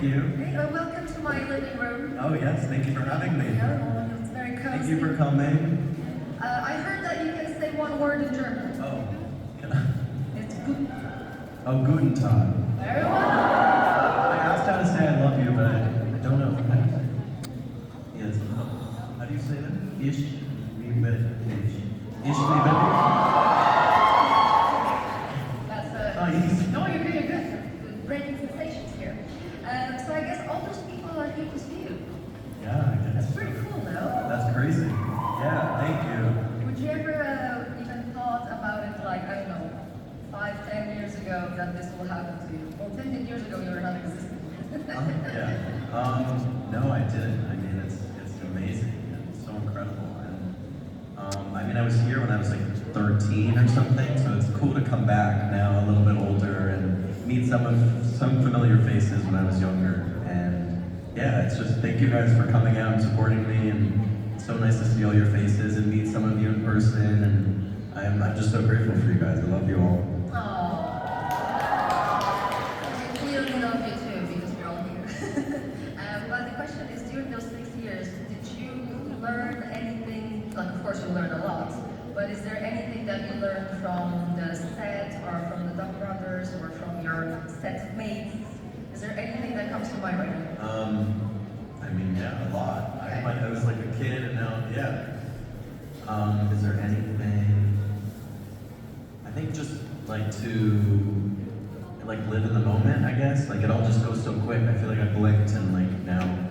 thank you. Hey, welcome to my living room. Oh yes, thank you for having me. Yeah, it's very cozy. Thank you for coming. I heard that you can say one word in German. Oh, can I? It's gut. Oh, guten Tag. Very well. I asked how to say I love you, but I don't know. Yes. How do you say that? Ich liebe dich. Ich liebe dich. That's Oh, yes. no, you're good. You're good. Breaking sensations here. So I guess all those people are here to see you. Yeah, I guess. That's pretty cool, no? That's crazy. Yeah, thank you. Would you ever even thought about it, like, I don't know, 5, 10 years ago that this will happen to you? Well, 10 years ago you were not existing. Yeah. No, I didn't. I mean, it's amazing and so incredible. And I mean, I was here when I was like 13 or something, so it's cool to come back now, a little bit older, and meet some familiar faces when I was younger. And yeah, it's just thank you guys for coming out and supporting me, and it's so nice to see all your faces and meet some of you in person. And I'm just so grateful for you guys. I love you all. Aww. We clearly love you too because we're all here. But the question is, during those 6 years, did you learn anything? Like, of course, you learned a lot. But is there anything that you learned from the set, or from the Duck Brothers, or from your set mates? Is there anything that comes to mind right now? I mean, yeah, a lot. I was like a kid, and now, yeah. Is there anything? I think just like to live in the moment, I guess. Like it all just goes so quick. I feel like I blinked, and like now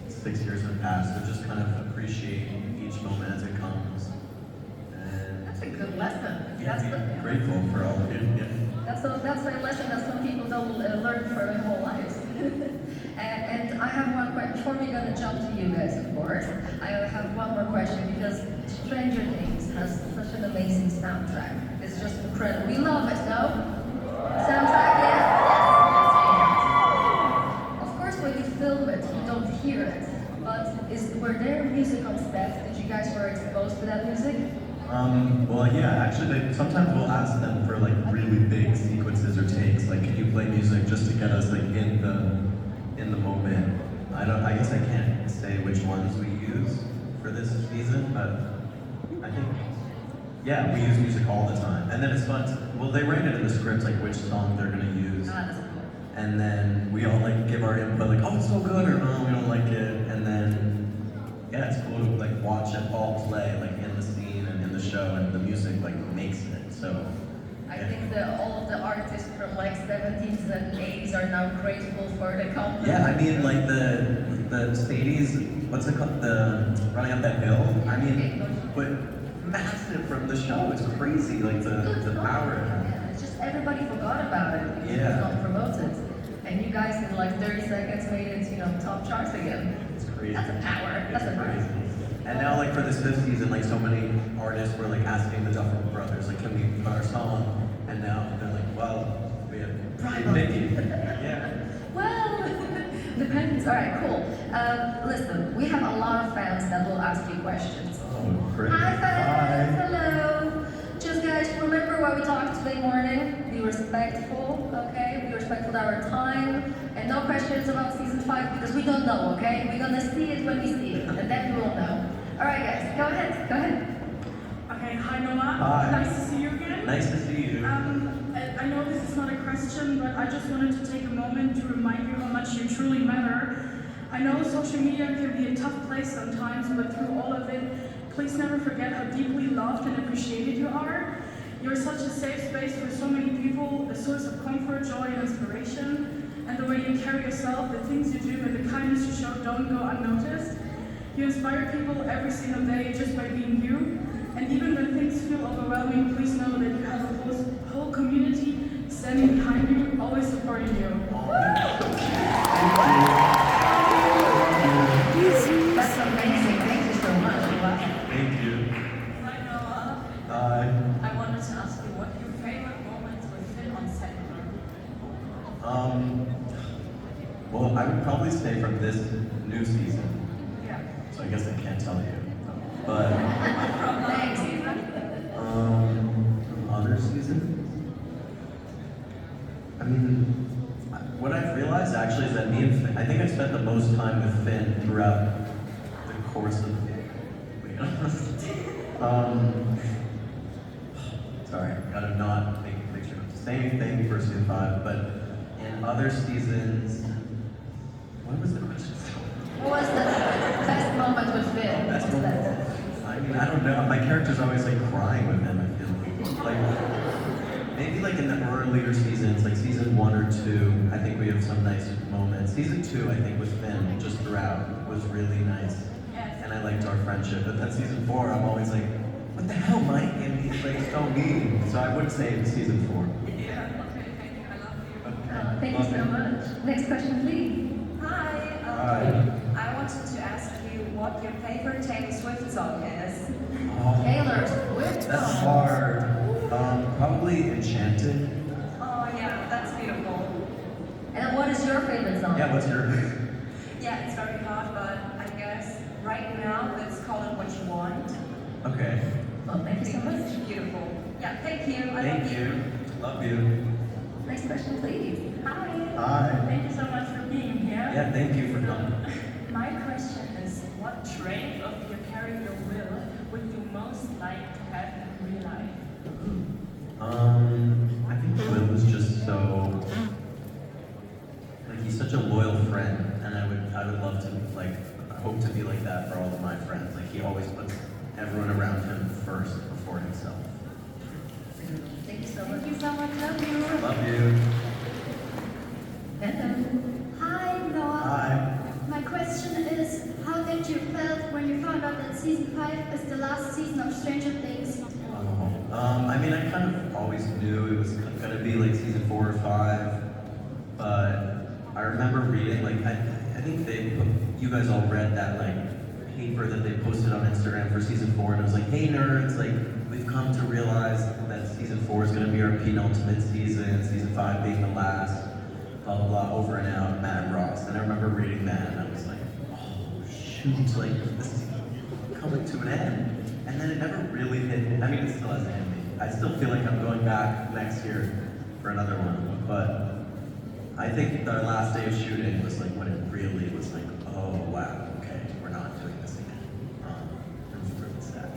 6 years have passed. So just kind of appreciate each moment as it comes. And That's a good lesson. yeah, be grateful for all of you. Yeah. That's a lesson that some people don't learn for their whole lives. and I have one question. Before we're going to jump to you guys, of course, I have one more question because Stranger Things has such an amazing soundtrack. It's just incredible. We love it, no? Soundtrack, yes? Yes. Of course, when you film it, you don't hear it. But were there music on set? Did you guys were exposed to that music? Well, yeah, actually, sometimes we'll ask them for like really big sequences or takes. Like, can you play music just to get us like in the moment? I guess I can't say which ones we use for this season, but I think, yeah, we use music all the time. And then it's fun. Well, they write it in the script like which song they're gonna use, That's cool. and then we all like give our input, like, oh, it's so good, or oh, we don't like it, and then yeah, it's cool to like watch it all play like in the scene and in the show, and the music like makes it. So I think that all of the artists from like 70s and 80s are now grateful for the compliment. yeah, I mean like the Stadies, what's it called? The Running Up That Hill. I mean, but massive from the show. It's crazy, like the power. Yeah, it's just everybody forgot about it because Yeah. it's not promoted. And you guys in like 30 seconds made it, top charts again. It's crazy. That's a power. That's a crazy. And now, like for this fifth season, like so many artists were like asking the Duffer Brothers, like, can we put our song? And now they're like, well, we have Mickey. Yeah. Well, depends. All right, cool. Listen, we have a lot of fans that will ask you questions. Oh, great. Hi, fans. Hi. Hello. Just guys, remember what we talked today morning? Be respectful, okay? Be respectful of our time. And no questions about season 5 because we don't know, okay? We're gonna see it when we see it, and then we will know. All right, guys, go ahead. Go ahead. Okay, hi Noah. Hi. Nice to see you again. Nice to see you. I know this is not a question, but I just wanted to take a moment to remind you how much you truly matter. I know social media can be a tough place sometimes, but through all of it, please never forget how deeply loved and appreciated you are. You're such a safe space for so many people, a source of comfort, joy, and inspiration. And the way you carry yourself, the things you do, and the kindness you show don't go unnoticed. You inspire people every single day just by being you. And even when things feel overwhelming, please know that you have a whole community standing behind you, always supporting you. That's amazing. Thank you so much. Thank you. Hi Noah. Hi. I wanted to ask you what your favorite moments with Finn on set were. Well, I would probably say from this new season. Yeah. So I guess I can't tell you. But From last season? from other seasons, I mean, What I've realized actually is that me and Finn, I think I spent the most time with Finn throughout the course of. Wait, sorry, gotta not make a picture. Same thing for season 5, but in other seasons. What was the question? What was the best moment with Finn? Best What's moment? that? I mean, I don't know. My character's always like crying with him. I feel like maybe like in the earlier seasons, like season 1 or 2. I think we have some nice moments. Season 2, I think, with Finn just throughout was really nice, and I liked our friendship. But then season 4, I'm always like, what the hell, Mike? And he's like so mean. So I would say it's season 4. Yeah, okay, thank you. I love you. Okay. Thank you so much. Next question, please. Hi, Hi. I wanted to ask you what your favorite Taylor Swift song is. Oh, Taylor Swift. that's hard. Probably Enchanted. Oh yeah, that's beautiful. And what is your favorite song? Yeah, what's your? Yeah, it's very hard, but I guess right now let's call it What You Want. Okay. Well, thank you so much. It's beautiful. Yeah, thank you. I Thank love you. Love you. Next question, please. Hi. Hi. Thank you so much for being here. Yeah, thank you for coming. My question is, what trait of your character Will would you most like to have in real life? I think Will was just so like he's such a loyal friend, and I would love to like I hope to be like that for all of my friends. Like he always puts everyone around him first before himself. Thank you so much. Thank you so much. Love you. Love you. Hello. Hi, Noah. Hi. My question is, how did you felt when you found out that season 5 is the last season of Stranger Things? I mean, I kind of always knew it was gonna be like season 4 or 5, but I remember reading like I think you guys all read that like paper that they posted on Instagram for season 4, and it was like, hey nerds, like we've come to realize that season 4 is gonna be our penultimate season, season 5 being the last, blah blah blah, over and out, Matt Ross. And I remember reading that, and I was like, oh shoot, like this is coming to an end. And then it never really hit. I mean, it still hasn't hit me. I still feel like I'm going back next year for another one. But I think our last day of shooting was like when it really was like, oh wow, okay, we're not doing this again. It was really sad.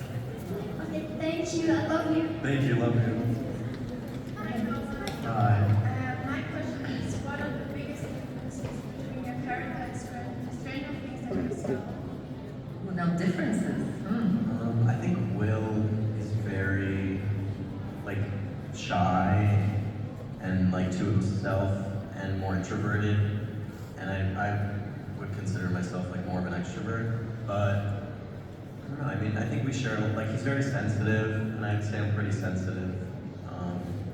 Okay, thank you. I love you. Thank you, love you. Hi, Noah. Bye. My question is, what are the biggest differences between your character and Stranger Things and yourself? Well, now differences. I think Will is very like shy and like to himself and more introverted, and I would consider myself like more of an extrovert. But I don't know. I mean, I think we share like he's very sensitive, and I'd say I'm pretty sensitive.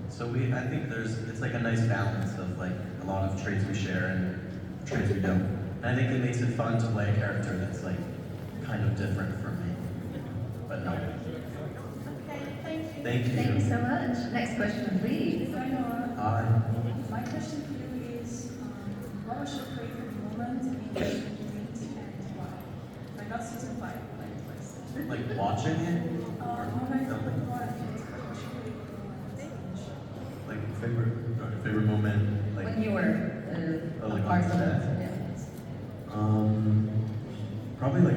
So I think it's like a nice balance of like a lot of traits we share and traits we don't. And I think it makes it fun to play a character that's like kind of different from me. But no. Okay, thank you. Thank you. Thank you so much. Next question, please. Hi, Noah. Hi. My question for you is, what was your favorite moment in season 8 and why? Like not season 5, like first. Like watching it? Or Moment filming? what was your favorite moment? Like favorite moment? Like When you were Oh, like a part of on it. set? Yeah. Probably like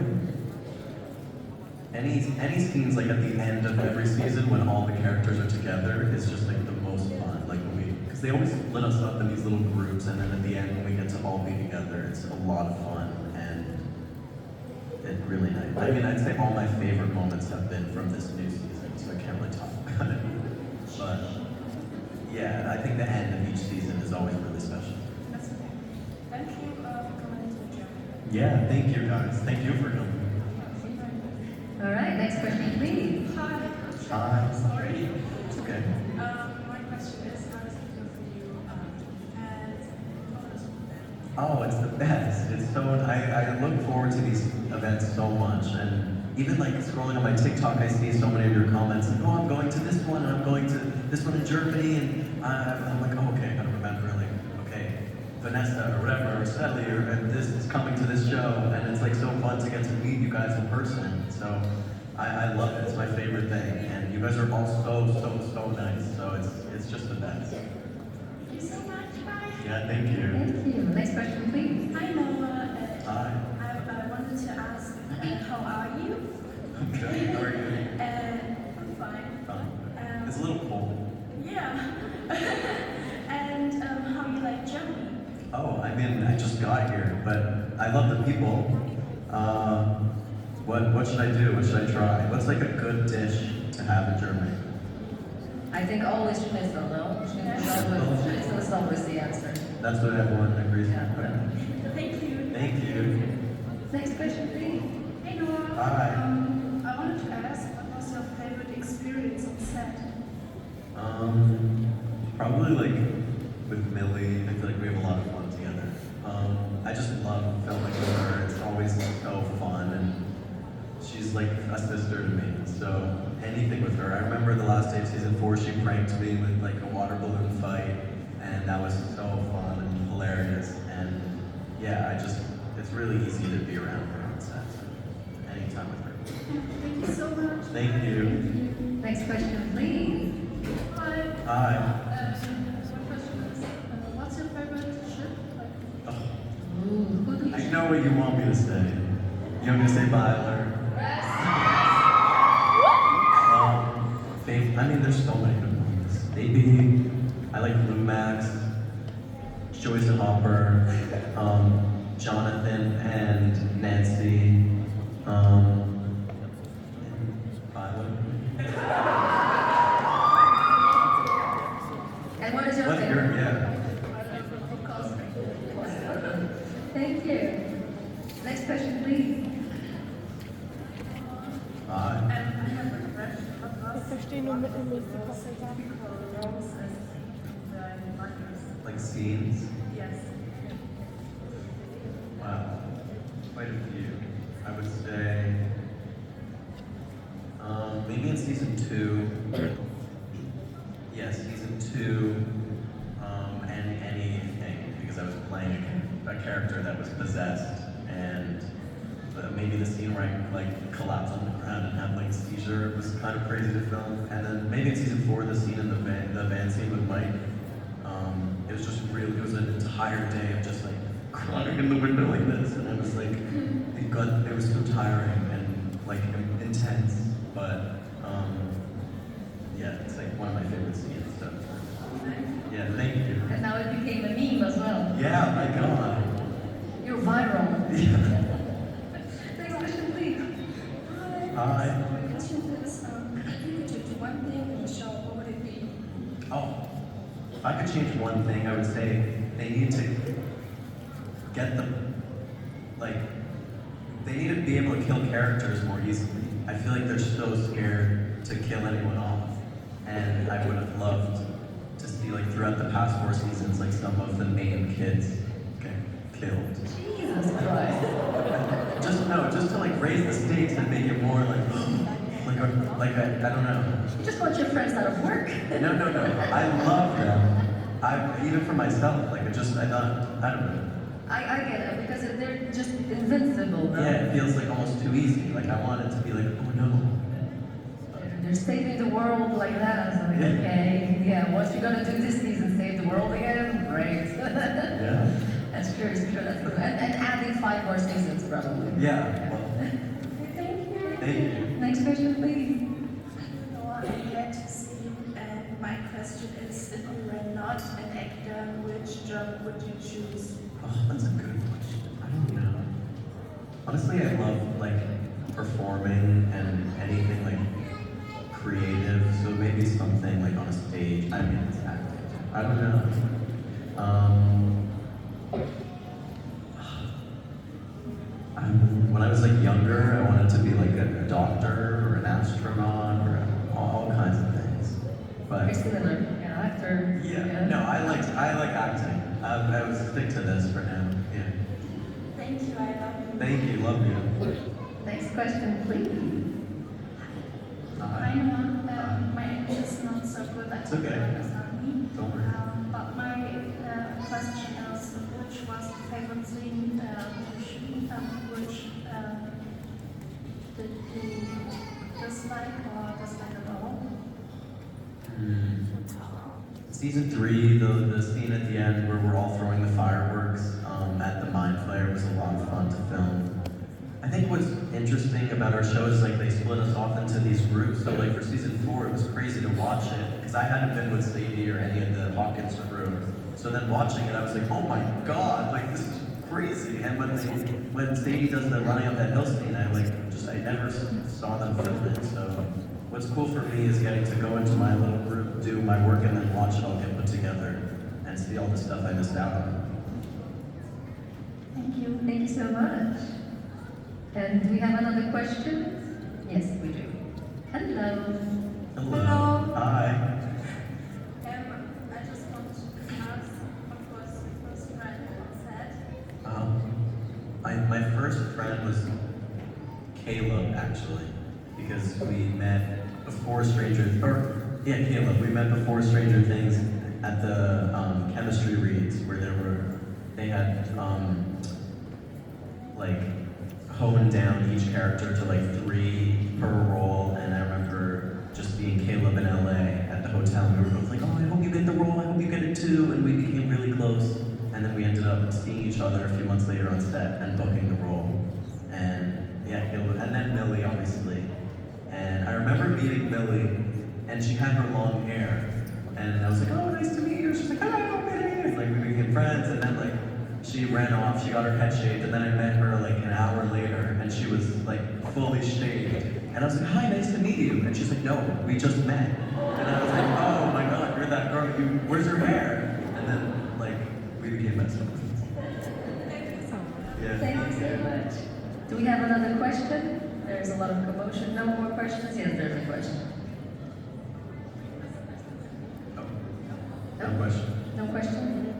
any scenes like at the end of every season when all the characters are together is just like the most fun. Like when because they always split us up in these little groups, and then at the end when we get to all be together, it's a lot of fun and it's really nice. I mean, I'd say all my favorite moments have been from this new season, so I can't really talk about it. But yeah, I think the end of each season is always really special. That's okay. Thank you for coming to the gym. Yeah, thank you guys. Thank you for coming. All right, next question, please. Hi. Hi. Sorry. It's okay. My question is, how does it feel for you and photos with them? Oh, it's the best. It's so I look forward to these events so much, and even like scrolling on my TikTok, I see so many of your comments like, oh, I'm going to this one, and I'm going to this one in Germany, and I'm like, oh, okay, I gotta remember, like, okay, Vanessa or whatever, or Sally, and this is coming to this show, and it's like so fun to get to meet you guys in person. So I love it. It's my favorite thing, and you guys are all so nice. So it's just the best. Thank you so much. Bye. Yeah. Yeah, thank you. Thank you. Next question, please. Hi Noah. Hi. I wanted to ask, how are you? I'm good. How are you? I'm fine. It's a little cold. Yeah. And how you like Germany? Oh, I mean, I just got here, but I love the people. What should I do? What should I try? What's like a good dish to have in Germany? I think always schnitzel, no? Schnitzel is always the answer. That's what everyone agrees Yeah. on. Thank you. Thank you. Next question, please. Hey Noah. Hi. I wanted to ask, what was your favorite experience on set? Probably like with Millie. I feel like we have a lot of fun together. I just love filming with her. It's always so fun, and she's like a sister to me. So anything with her. I remember the last day of season 4, she pranked me with like a water balloon fight, and that was so fun and hilarious. And yeah, it's really easy to be around her on set. So anytime with her. Thank you so much. Thank you. Next question, please. Hi. Hi. My question is, what's your favorite ship? Like, Oh, Ooh, who do you I know what you want me to say. You want me to say Byler? I mean, there's so many good ones. Maybe I like Blue Max, Joyce and Hopper, Jonathan and Nancy, and Byler. And what is your What's favorite? your, yeah. Thank you. Next question, please. Hi. I have a question. Ich verstehe nur mittelmäßig, was er sagt. Typical roles in the markers. Like scenes? Yes. Wow. Quite a few. I would say, maybe in season 2. Yeah, season 2, and anything, because I was playing a character that was possessed, and maybe the scene where I like collapse on the ground and have like a seizure was kind of crazy to film. And then maybe in season 4, the scene in the van scene with Mike, it was just really, it was an entire day of just like crying in the window like this, and I was like, it was so tiring and like intense, but yeah, it's like one of my favorite scenes. So yeah, thank you. And now it became a meme as well. Yeah, my God. You're viral. Yeah. Next question, please. Hi. My question is, if you could change one thing in the show, what would it be? Oh, if I could change one thing, I would say they need to get them, like, they need to be able to kill characters more easily. I feel like they're so scared to kill anyone off. And I would have loved to see, like, throughout the past 4 seasons, like, some of the main kids get killed. Jesus Christ. Just to, like, raise the stakes and make it more, like, I don't know. You just want your friends out of work. No. I love them. Even for myself, like, I thought, I don't know. I get it, because they're just invincible, no? Yeah, it feels like almost too easy. Like, I want it to be like, oh no. They're saving the world like that. So like, Yeah. okay, yeah, what's you gonna do this season? Save the world again? Great. Yeah. That's true, that's true. And adding 5 more seasons, probably. Yeah. Well, Thank you. thank you. Next question, please. Noah, I'm glad to see you. And my question is, if you were not an actor, which job would you choose? Oh, that's a good question. I don't know. Honestly, I love like performing and anything like creative. So maybe something like on a stage. I mean, it's acting. I don't know. When I was like younger, I wanted to be like a doctor or an astronaut or all kinds of things. But You're still an actor. yeah, no, I like acting. I would stick to this for now. Yeah. Thank you, I love you. Thank you. Love you. Next question, please. I know my English is not so good. It's okay. Understand me. Don't worry. But my question is, which was your favorite scene to shoot, which did you dislike or dislike at all? Season 3, the scene at the end where we're all throwing the fireworks at the Mind Flayer was a lot of fun to film. I think what's interesting about our show is like they split us off into these groups. So like for season 4, it was crazy to watch it because I hadn't been with Sadie or any of the Hawkins crew. So then watching it, I was like, oh my god, like this is crazy. And when Sadie does the running up that hill scene, I never saw them film it. So what's cool for me is getting to go into my little group, do my work, and then watch it all get put together and see all the stuff I missed out on. Thank you. Thank you so much. And do we have another question? Yes, we do. Hello. Hello. Hi. I just want to ask, what was your first friend on set? My first friend was Caleb, actually, because we met before Caleb. We met before Stranger Things at the chemistry reads where they had like honed down each character to like 3 per role, and I remember just being Caleb in LA at the hotel, and we were both like, oh, I hope you get the role, I hope you get it too, and we became really close, and then we ended up seeing each other a few months later on set and booking the role, and yeah, Caleb, and then Millie, obviously, and I remember meeting Millie, and she had her long hair, and I was like, oh, nice to meet you, she's like, hello, Millie, and like we became friends, and then like, she ran off, she got her head shaved, and then I met her like an hour later, and she was like fully shaved. And I was like, hi, nice to meet you. And she's like, no, we just met. And I was like, oh my god, you're that girl, where's your hair? And then like, we became best friends. Yeah. Thank you so much. Do we have another question? There's a lot of commotion. No more questions? Yes, there's a question. No question. No question?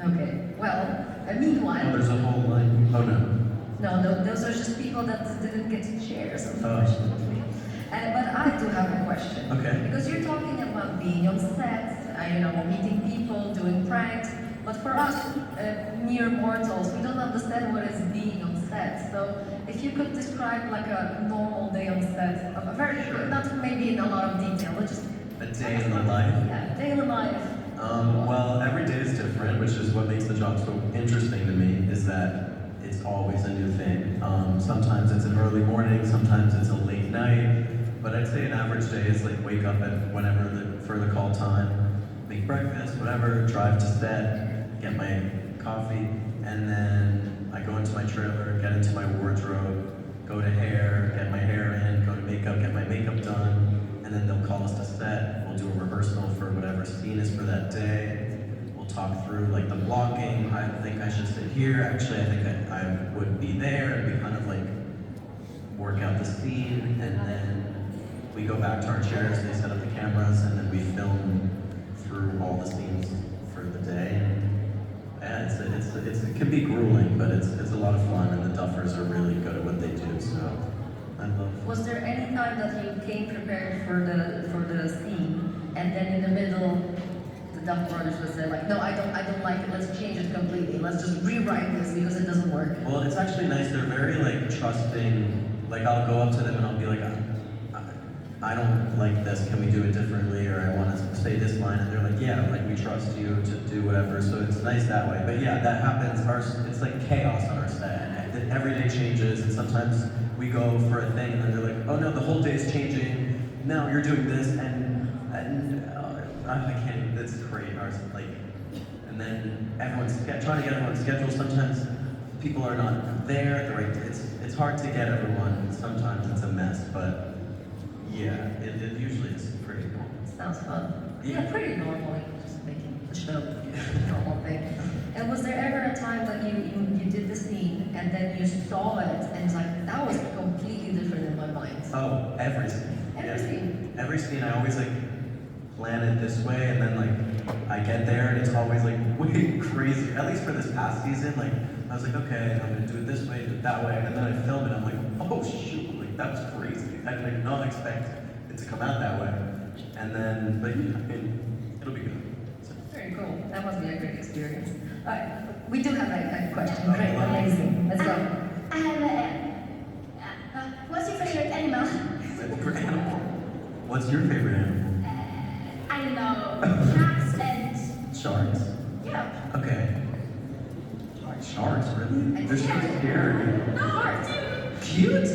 Okay. Well, meanwhile... Oh, there's a whole line. Oh no. No, those are just people that didn't get chairs, unfortunately. But I do have a question. Okay. Because you're talking about being on set, meeting people, doing pranks. But for us, mere mortals, we don't understand what is being on set. So if you could describe like a normal day on set, not maybe in a lot of detail, but just... A day in the life? Yeah, day in the life. Well, every day is different, which is what makes the job so interesting to me, is that it's always a new thing. Sometimes it's an early morning, sometimes it's a late night, but I'd say an average day is like wake up at whenever for the call time, make breakfast, whatever, drive to set, get my coffee, and then I go into my trailer, get into my wardrobe, go to hair, get my hair in, go to makeup, get my makeup done, and then they'll call us to set, we'll do a rehearsal for whatever scene is for that day, we'll talk through like the blocking, I think I should sit here, actually I think I would be there, and we kind of like work out the scene, and then we go back to our chairs, they set up the cameras, and then we film through all the scenes for the day. And it can be grueling, but it's a lot of fun, and the duffers are really good at what they do, so I love. Was there any time that you came prepared for the scene, and then in the middle, the Duff Brothers was there like, no, I don't like it. Let's change it completely. Let's just rewrite this because it doesn't work. Well, it's actually nice. They're very like trusting. Like I'll go up to them and I'll be like, I don't like this. Can we do it differently? Or I want to say this line, and they're like, yeah, like we trust you to do whatever. So it's nice that way. But yeah, that happens. It's like chaos on our set. And every day changes, and sometimes we go for a thing, and then they're like, oh no, the whole day's changing. No, you're doing this, and I can't. It's great. And then everyone's trying to get everyone's schedule. Sometimes people are not there at the right. It's hard to get everyone. Sometimes it's a mess, but. Yeah, it usually is pretty normal. Sounds fun. Yeah, pretty normal, just making the show normal thing. And was there ever a time that you did the scene and then you saw it and it's like, that was completely different in my mind? Oh, every scene. Every scene? Every scene I always like plan it this way, and then like I get there and it's always like way crazy. At least for this past season, like I was like, okay, I'm gonna do it this way, do it that way, and then I film it, I'm like, oh shoot, like that was crazy. I did not expect it to come out that way. And then, but yeah, I mean, it'll be good. So. Very cool. That must be a great experience. All right, we do have a question. Great, amazing. Let's go. I have what's your favorite animal? Favorite animal? What's your favorite animal? I don't know. Sharks, Sharks? Yeah. Okay. Sharks, really? They're so scary. No, Cute?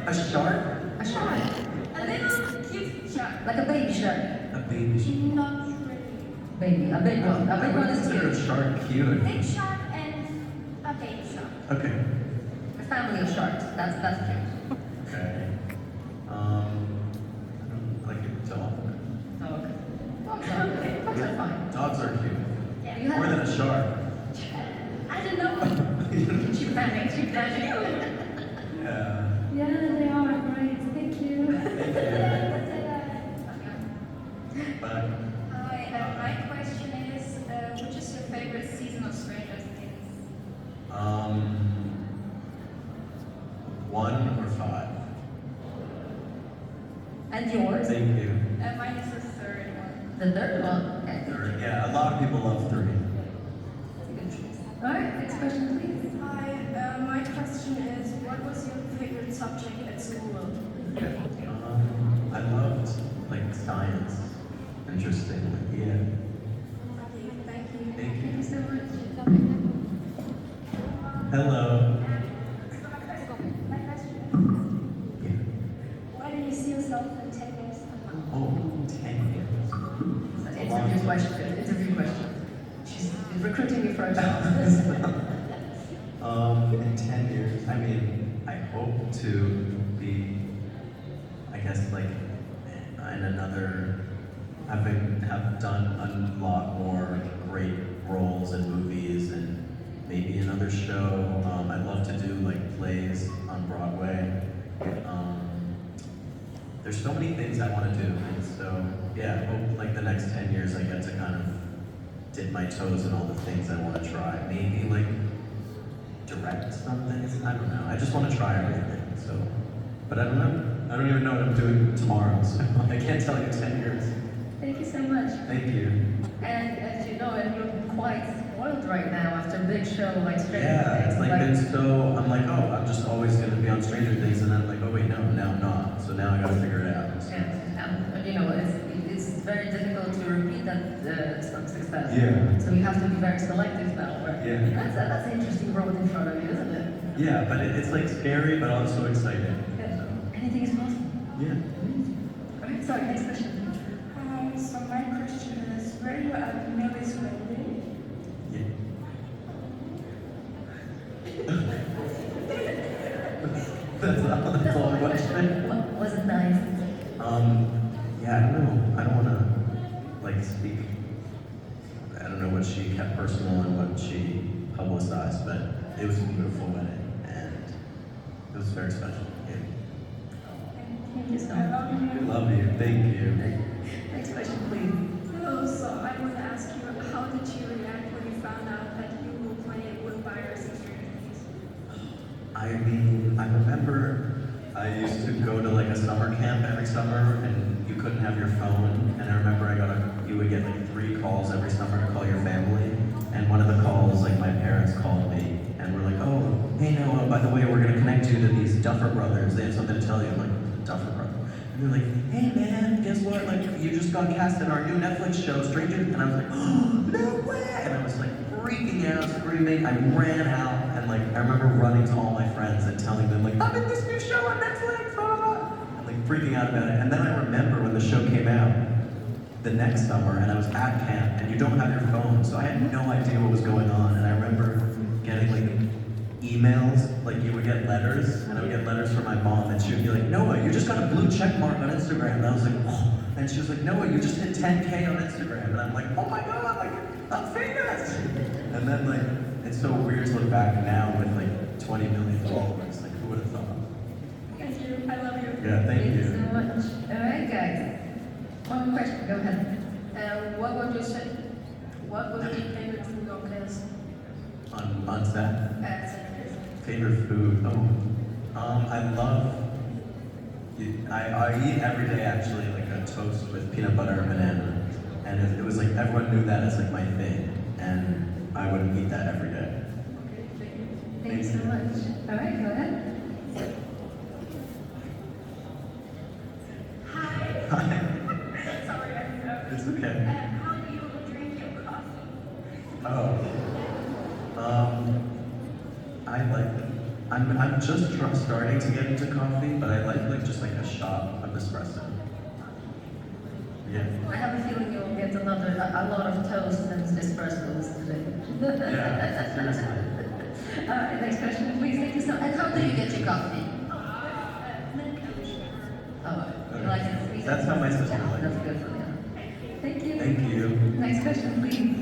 A shark? a shark. A little cute shark. Like a baby shark. A baby shark. Not really. Baby, a big one. A I big would one is consider a cute. shark cute. Big shark and a baby shark. Okay. A family of sharks. That's cute. Okay. I don't like a dog. Dog. Dogs are fine. Dogs are cute. Yeah. You More have than a shark. I don't know. She panicked. She panicked. Yeah. Yeah, they are great. Thank you. But Hi, my question is, which is your favorite season of Stranger Things? 1 or 5. And yours? Thank you. Mine is the third one. The third one. Okay. Or, yeah, a lot of people love 3. Good choice. All right. Next question, please. Hi, my question is, what was your favorite subject at school? I loved like science. Interesting. Yeah. Okay, thank you. Thank you. so much. Hello. My question. Yeah. Where do you see yourself in 10 years? Oh, 10 years. Interview question. Interview question. She's recruiting you for a job. In 10 years, I mean, I hope to be, I guess, like, in another, have done a lot more great roles in movies and maybe another show. I'd love to do, like, plays on Broadway. There's so many things I want to do, and so, yeah, I hope, like, the next 10 years I get to kind of dip my toes in all the things I want to try. Maybe, like, direct something. I don't know. I just want to try everything. So, but I don't know. I don't even know what I'm doing tomorrow. So I can't tell you 10 years. Thank you so much. Thank you. And as you know, and you're quite spoiled right now after a big show like Stranger Yeah, Things. it's like been so. I'm like, oh, I'm just always going to be on Stranger Things, and then I'm like, oh wait, no, now I'm not. So now I got to figure it out. So, And you know, it's very difficult to repeat that success. Yeah. So you have to be very selective now. Right? Yeah. That's an interesting road in front of you, isn't it? Yeah, but it's like scary, but also exciting. Yeah. Anything is possible. Yeah. Alright, sorry, next question. So my question is, were you at Millie's wedding? Yeah. That's all the question. Was it nice? Yeah, I don't know. I don't want to like speak. I don't know what she kept personal and what she publicized, but it was a beautiful wedding and it was very special. Yeah. Thank you so I much. love I you. love you. Thank you. Next question, please. Hello, so I want to ask you, how did you react when you found out that you will play Will Byers in Stranger Things? I mean, I remember I used to go to like a summer camp every summer, and you couldn't have your phone. And I remember you would get like 3 calls every summer to call your family. And one of the calls, like my parents called me, and were like, "Oh, hey Noah, by the way, we're gonna connect you to these Duffer Brothers. They have something to tell you." I'm like, "Duffer Brothers." And they're like, "Hey man, guess what? Like, you just got cast in our new Netflix show, Stranger." And I was like, "Oh, no way!" And I was like freaking out, screaming. I ran out, and like I remember running to all my friends and telling them like, "I'm in this new show on Netflix," blah, blah, blah. And like freaking out about it. And then I remember when the show came out the next summer, and I was at camp, and you don't have your phone, so I had no idea what was going on. And I remember getting like emails, like you would get letters, and I would get letters from my mom, and she would be like, "Noah, you just got a blue check mark on Instagram." And I was like, "Oh," and she was like, "Noah, you just hit 10K on Instagram." And I'm like, "Oh my god, like I'm famous!" And then like it's so weird to look back now with like 20 million followers. Like who would have thought? Thank you. I love you. Yeah, thank Thank you you. so much. Alright, guys. One more question, go ahead. What would you say? What would be your favorite food on this? On set. Saturdays? Favorite food? Oh, I love. I eat every day actually like a toast with peanut butter and banana, and it was like everyone knew that as like my thing, and I would eat that every day. Thank you so much. Alright, go ahead. Hi. Hi. Sorry, I It's okay. How do you drink your coffee? I'm just starting to get into coffee, but I like just like a shot of espresso. Yeah. I have a feeling you'll get a lot of toast and espressos today. Yeah, seriously. All right, next question, please. Thank you so much. And how do you get your coffee? Oh, you like it? That's how my sister likes That's it. good for you. Thank you. Thank you. Next question, please.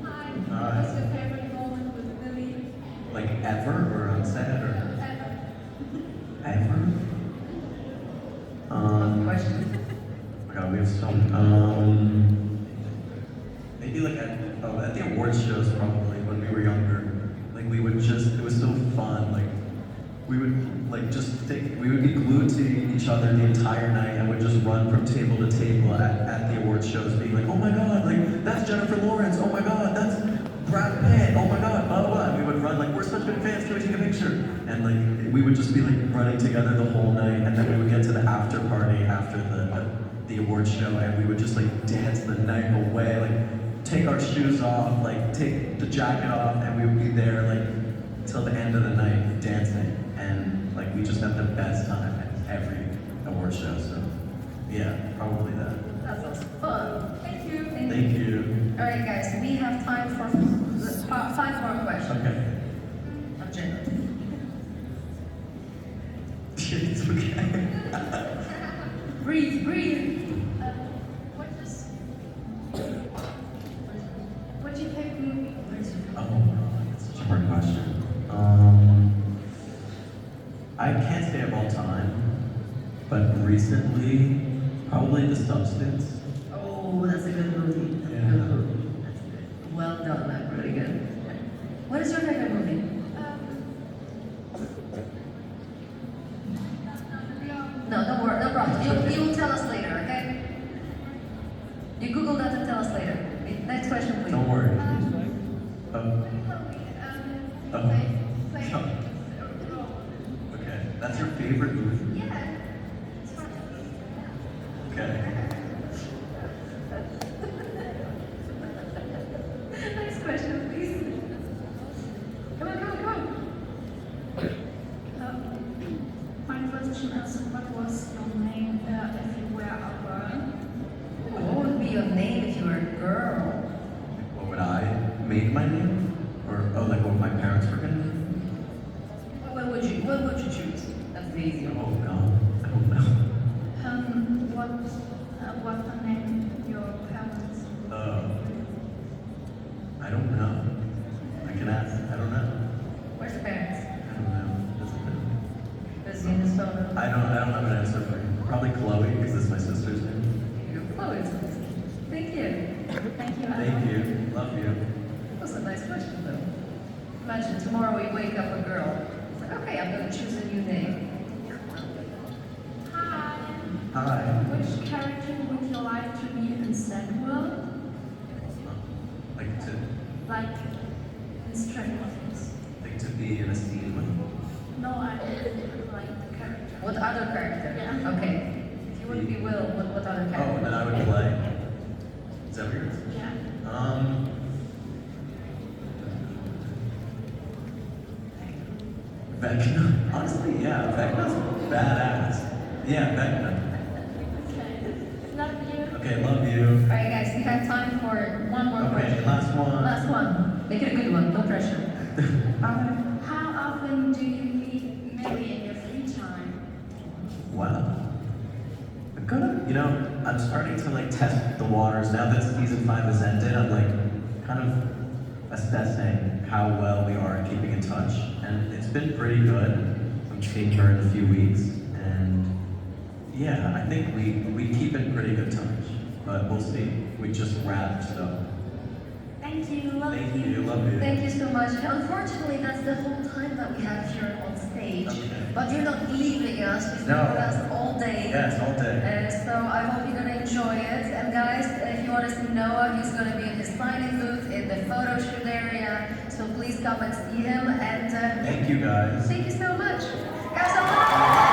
Hi. What's your favorite moment with Billy? Like ever or on set or ever? Question. Oh my God, we have so maybe like at the awards shows probably when we were younger. Like we would just, it was so fun. Like we would like we would be glued to each other the entire night and would just run from table to table at the awards shows, being like, oh my God, like that's Jennifer Lawrence. Oh my God, that's Brad Pitt. Oh my God, blah blah blah. And we would run like, we're such good fans. Can we take a picture? And like we would just be like running together the whole night, and then we would get to the after party after the awards show, and we would just like dance the night away, like take our shoes off, like take the jacket off, and we would be there like till the end of the night dancing, and like we just had the best time at every award show. So yeah, probably that. That sounds fun. Thank you. Thank you. All right, guys, we have time for 5 more questions. Okay. I'm generous. It's okay. Breathe, breathe. What's your favorite movie? Oh, that's such a hard question. I can't say of all time, but recently, probably The Substance. Oh, that's a good movie. That's a Yeah. good movie. That's good. Well done, that's really good. What is your favorite movie? No, don't worry, no problem. You will tell us later, okay? You Google that and tell us later. Next question, please. Don't worry. Okay, that's your favorite movie? Yeah. Okay. Next question, please. Come on, come on, come on. My question is, what was your name if you were a girl? What would be your name if you were a girl? What would I make my name? Or like what my parents were gonna name? What would you choose? That's the easy one. Oh no, I don't know. What the name your parents? I don't know. I can ask. I don't know. Where's the parents? I don't know. Doesn't know. Is he in his photo? I don't have an answer for you. Probably Chloe, because it's my sister's name. Chloe. Thank you. Thank you. Thank you. Love you. That was a nice question, though. Imagine tomorrow we wake up a girl. It's like, okay, I'm going to choose a new name. Hi. Hi. Which character would you like to be in Sandworld? Like to Like in Stranger Things? like to be in a scene with. No, I like the character. What other character? Yeah. Okay. If you would be Will, what other Oh, character? and then I would play. Is that weird? Yeah. Vecna. Honestly, yeah, Vecna's badass. Yeah, Vecna. Okay. Love you. Okay, love you. All right, guys, we have time for one more Okay, question. last one. Last one. Make it a good one. No pressure. How often do you meet Millie in your free time? Wow. I'm gonna, I'm starting to like test the waters now that season 5 has ended. I'm like kind of assessing how well we are at keeping in touch, and it's been pretty good. I'm seeing her in a few weeks, and yeah, I think we keep in pretty good touch, but we'll see. We just wrapped, so Thank you. Love thank you. you, love you. Thank you so much. Unfortunately, that's the whole time that we have here on stage. Okay. But you're not leaving us. You've been No. with us all day. Yes, all day. So I hope you're going to enjoy it. And guys, if you want to see Noah, he's going to be in his signing booth in the photo shoot area. So please come and see him. And Thank you guys. thank you so much. Guys, I want to